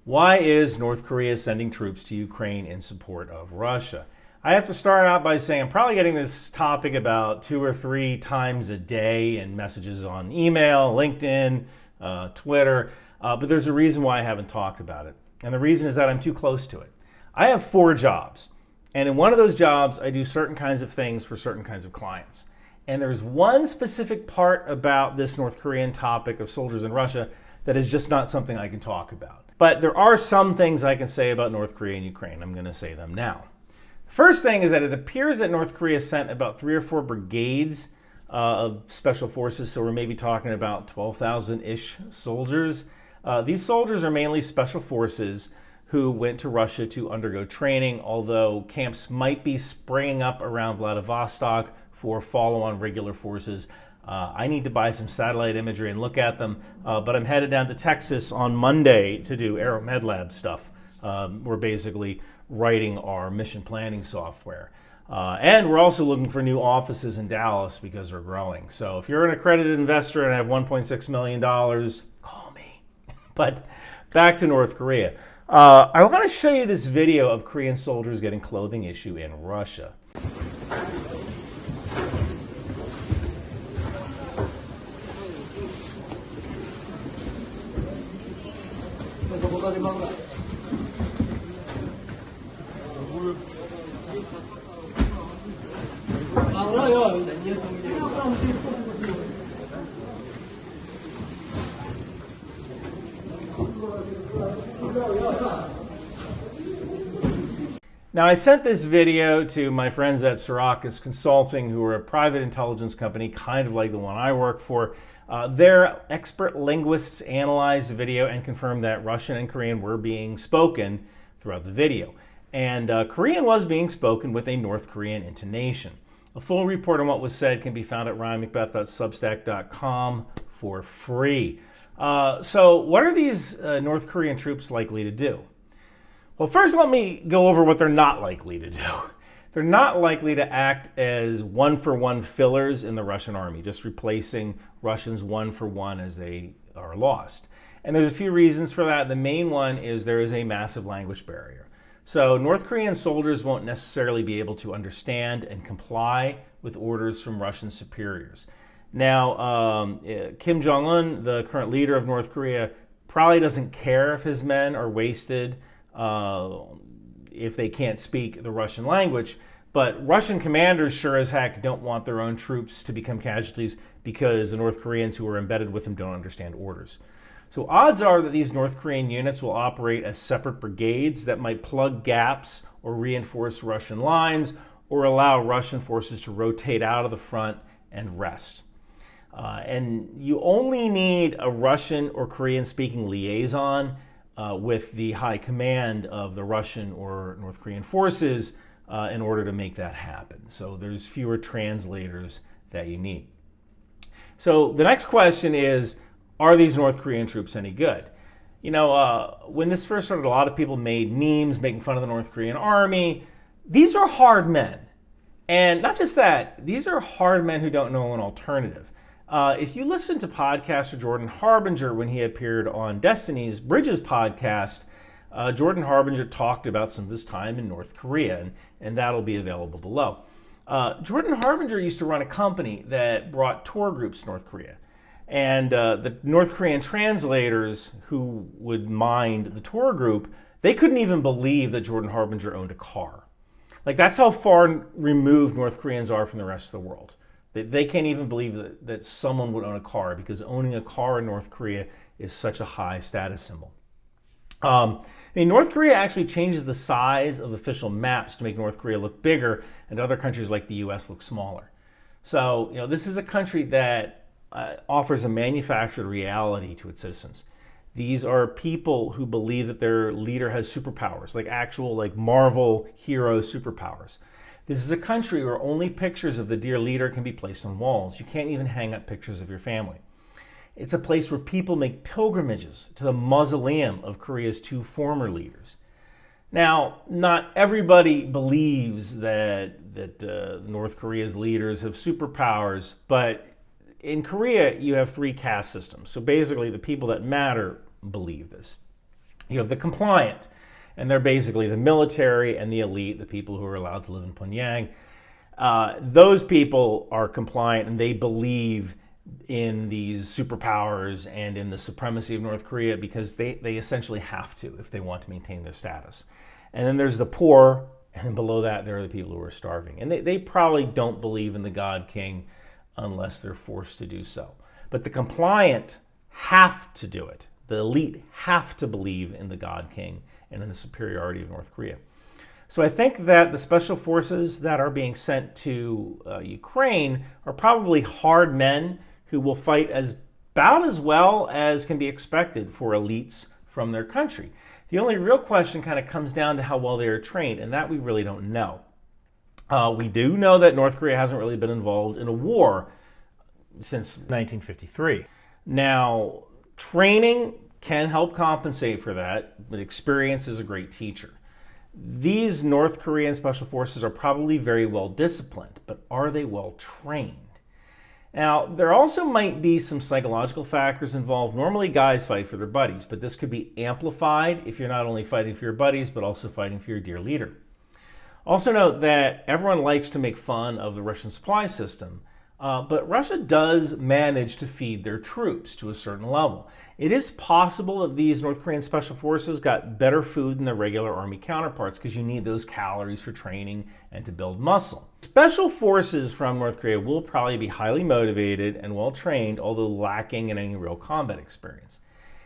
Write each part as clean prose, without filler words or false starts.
Why is North Korea sending troops to Ukraine in support of Russia? I have to start out by saying I'm probably getting this topic about 2 or 3 times a day in messages on email, LinkedIn, Twitter, but there's a reason why I haven't talked about it. And the reason is that I'm too close to it. I have 4 jobs, and in one of those jobs, I do certain kinds of things for certain kinds of clients. And there's one specific part about this North Korean topic of soldiers in Russia that is just not something I can talk about. But there are some things I can say about North Korea and Ukraine. I'm going to say them now. First thing is that it appears that North Korea sent about 3 or 4 brigades of special forces, so we're maybe talking about 12,000-ish soldiers. These soldiers are mainly special forces who went to Russia to undergo training, although camps might be springing up around Vladivostok for follow-on regular forces. I need to buy some satellite imagery and look at them, but I'm headed down to Texas on Monday to do Aeromed Lab stuff. We're basically writing our mission planning software. And we're also looking for new offices in Dallas because we're growing. So if you're an accredited investor and I have $1.6 million, call me. But back to North Korea. I want to show you this video of Korean soldiers getting clothing issue in Russia. Now, I sent this video to my friends at Syracuse Consulting, who are a private intelligence company, kind of like the one I work for. Their expert linguists analyzed the video and confirmed that Russian and Korean were being spoken throughout the video. And Korean was being spoken with a North Korean intonation. A full report on what was said can be found at ryanmcbeth.substack.com for free. So what are these North Korean troops likely to do? Well, first let me go over what they're not likely to do. They're not likely to act as one-for-one fillers in the Russian army, just replacing Russians one-for-one as they are lost. And there's a few reasons for that. The main one is there is a massive language barrier. So North Korean soldiers won't necessarily be able to understand and comply with orders from Russian superiors. Now, Kim Jong-un, the current leader of North Korea, probably doesn't care if his men are wasted if they can't speak the Russian language, but Russian commanders sure as heck don't want their own troops to become casualties because the North Koreans who are embedded with them don't understand orders. So odds are that these North Korean units will operate as separate brigades that might plug gaps or reinforce Russian lines or allow Russian forces to rotate out of the front and rest. And you only need a Russian or Korean speaking liaison with the high command of the Russian or North Korean forces in order to make that happen. So there's fewer translators that you need. So the next question is, are these North Korean troops any good? You know, when this first started, a lot of people made memes making fun of the North Korean army. These are hard men. And not just that, these are hard men who don't know an alternative. If you listen to podcaster Jordan Harbinger when he appeared on Destiny's Bridges podcast, Jordan Harbinger talked about some of his time in North Korea, and that'll be available below. Jordan Harbinger used to run a company that brought tour groups to North Korea. And the North Korean translators who would mind the tour group, they couldn't even believe that Jordan Harbinger owned a car. Like, that's how far removed North Koreans are from the rest of the world. They can't even believe that someone would own a car, because owning a car in North Korea is such a high status symbol. North Korea actually changes the size of official maps to make North Korea look bigger and other countries like the US look smaller. So, this is a country that offers a manufactured reality to its citizens. These are people who believe that their leader has superpowers, like actual Marvel hero superpowers. This is a country where only pictures of the dear leader can be placed on walls. You can't even hang up pictures of your family. It's a place where people make pilgrimages to the mausoleum of Korea's 2 former leaders. Now, not everybody believes that North Korea's leaders have superpowers, but in Korea, you have 3 caste systems. So basically, the people that matter believe this. You have the compliant, and they're basically the military and the elite, the people who are allowed to live in Pyongyang. Those people are compliant and they believe in these superpowers and in the supremacy of North Korea because they essentially have to if they want to maintain their status. And then there's the poor, and then below that there are the people who are starving. And they probably don't believe in the God King unless they're forced to do so. But the compliant have to do it. The elite have to believe in the God King and in the superiority of North Korea. So I think that the special forces that are being sent to Ukraine are probably hard men who will fight about as well as can be expected for elites from their country. The only real question kind of comes down to how well they are trained, and that we really don't know. We do know that North Korea hasn't really been involved in a war since 1953. Now, training can help compensate for that, but experience is a great teacher. These North Korean special forces are probably very well disciplined, but are they well trained? Now, there also might be some psychological factors involved. Normally, guys fight for their buddies, but this could be amplified if you're not only fighting for your buddies, but also fighting for your dear leader. Also note that everyone likes to make fun of the Russian supply system, but Russia does manage to feed their troops to a certain level. It is possible that these North Korean special forces got better food than their regular army counterparts because you need those calories for training and to build muscle. Special forces from North Korea will probably be highly motivated and well trained, although lacking in any real combat experience.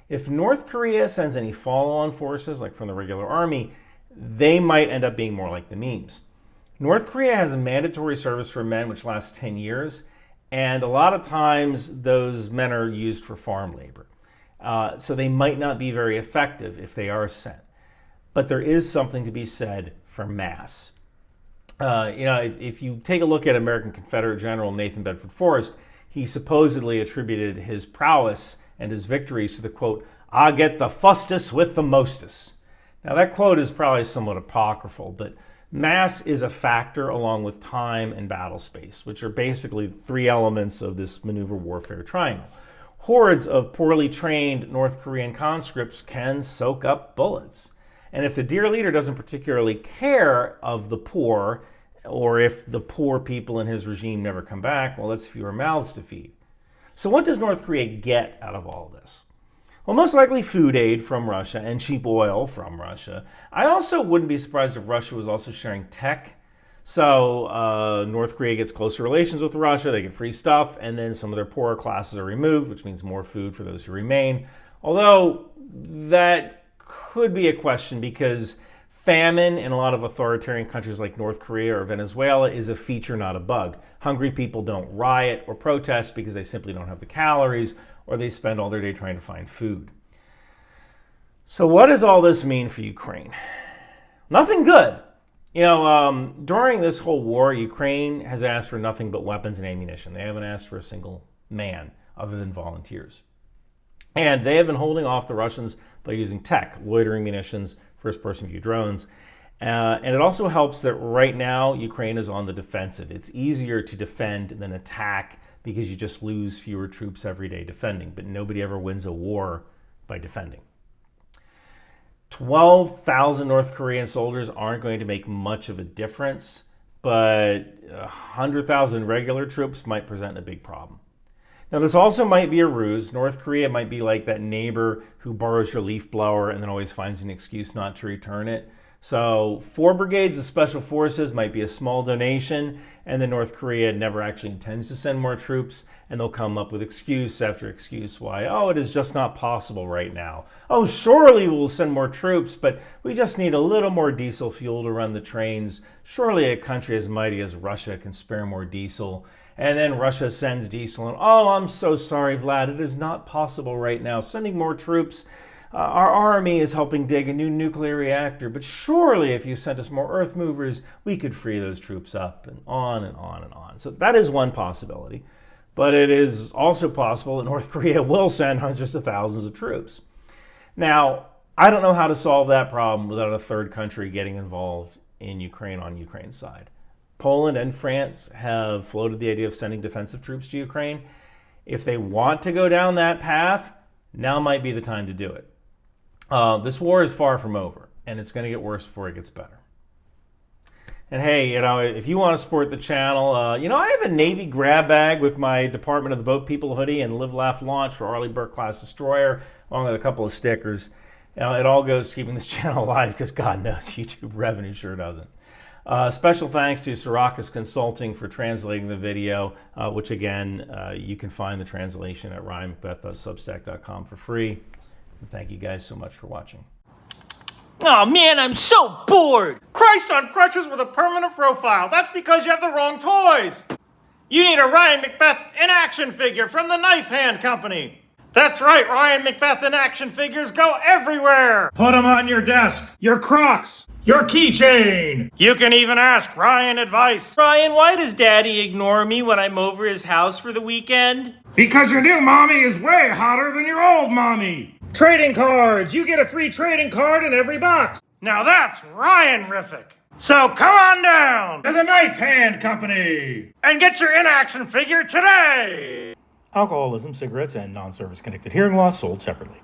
If North Korea sends any follow-on forces, like from the regular army, they might end up being more like the memes. North Korea has a mandatory service for men which lasts 10 years, and a lot of times those men are used for farm labor. So they might not be very effective if they are sent. But there is something to be said for mass. If you take a look at American Confederate General Nathan Bedford Forrest, he supposedly attributed his prowess and his victories to the quote, "I get the fustest with the mostest." Now that quote is probably somewhat apocryphal, but mass is a factor along with time and battle space, which are basically three elements of this maneuver warfare triangle. Hordes of poorly trained North Korean conscripts can soak up bullets. And if the dear leader doesn't particularly care of the poor, or if the poor people in his regime never come back, well, that's fewer mouths to feed. So what does North Korea get out of all this? Well, most likely food aid from Russia and cheap oil from Russia. I also wouldn't be surprised if Russia was also sharing tech. So North Korea gets closer relations with Russia, they get free stuff, and then some of their poorer classes are removed, which means more food for those who remain. Although that could be a question because famine in a lot of authoritarian countries like North Korea or Venezuela is a feature, not a bug. Hungry people don't riot or protest because they simply don't have the calories, or they spend all their day trying to find food. So what does all this mean for Ukraine? Nothing good. During this whole war, Ukraine has asked for nothing but weapons and ammunition. They haven't asked for a single man other than volunteers. And they have been holding off the Russians by using tech, loitering munitions, first-person view drones. And it also helps that right now, Ukraine is on the defensive. It's easier to defend than attack because you just lose fewer troops every day defending. But nobody ever wins a war by defending. 12,000 North Korean soldiers aren't going to make much of a difference, but 100,000 regular troops might present a big problem. Now, this also might be a ruse. North Korea might be like that neighbor who borrows your leaf blower and then always finds an excuse not to return it. So 4 brigades of special forces might be a small donation, and then North Korea never actually intends to send more troops, and they'll come up with excuse after excuse why, it is just not possible right now. Surely we'll send more troops, but we just need a little more diesel fuel to run the trains. Surely a country as mighty as Russia can spare more diesel. And then Russia sends diesel, and I'm so sorry, Vlad, it is not possible right now. Sending more troops. Our army is helping dig a new nuclear reactor, but surely if you sent us more earth movers, we could free those troops up, and on and on and on. So that is one possibility. But it is also possible that North Korea will send hundreds of thousands of troops. Now, I don't know how to solve that problem without a third country getting involved in Ukraine on Ukraine's side. Poland and France have floated the idea of sending defensive troops to Ukraine. If they want to go down that path, now might be the time to do it. This war is far from over, and it's going to get worse before it gets better. And hey, if you want to support the channel, I have a Navy grab bag with my Department of the Boat People hoodie and Live, Laugh, Launch for Arleigh Burke-class destroyer, along with a couple of stickers. It all goes to keeping this channel alive because God knows YouTube revenue sure doesn't. Special thanks to Siracus Consulting for translating the video, which again, you can find the translation at ryanmcbeth.substack.com for free. And thank you guys so much for watching. Oh man, I'm so bored! Christ on crutches with a permanent profile. That's because you have the wrong toys. You need a Ryan McBeth in action figure from the Knife Hand Company. That's right, Ryan McBeth in action figures go everywhere. Put them on your desk, your Crocs, your keychain. You can even ask Ryan advice. Ryan, why does Daddy ignore me when I'm over his house for the weekend? Because your new mommy is way hotter than your old mommy. Trading cards! You get a free trading card in every box! Now that's Ryan-rific! So come on down to the Knife Hand Company and get your in-action figure today! Alcoholism, cigarettes, and non-service connected hearing loss sold separately.